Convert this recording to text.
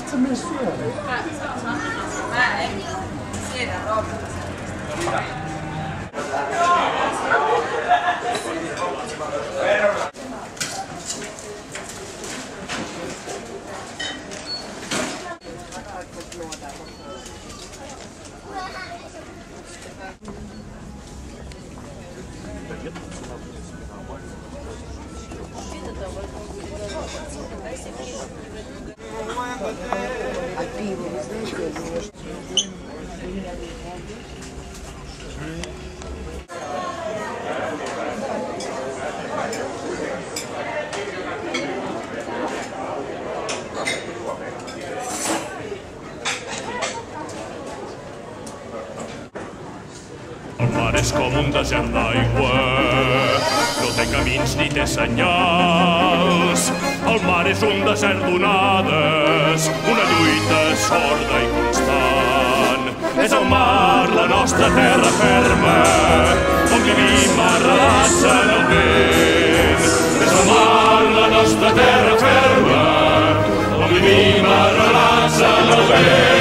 Ci ha messo Sì, la roba. А пиво, вы знаете, El mar és com un desert d'aigua, no té camins ni té senyals. El mar és un desert d'onades, una lluita sorda i constant. És el mar, la nostra terra ferma, on vivim arrelats en el vent. És el mar, la nostra terra ferma, on vivim arrelats en el vent.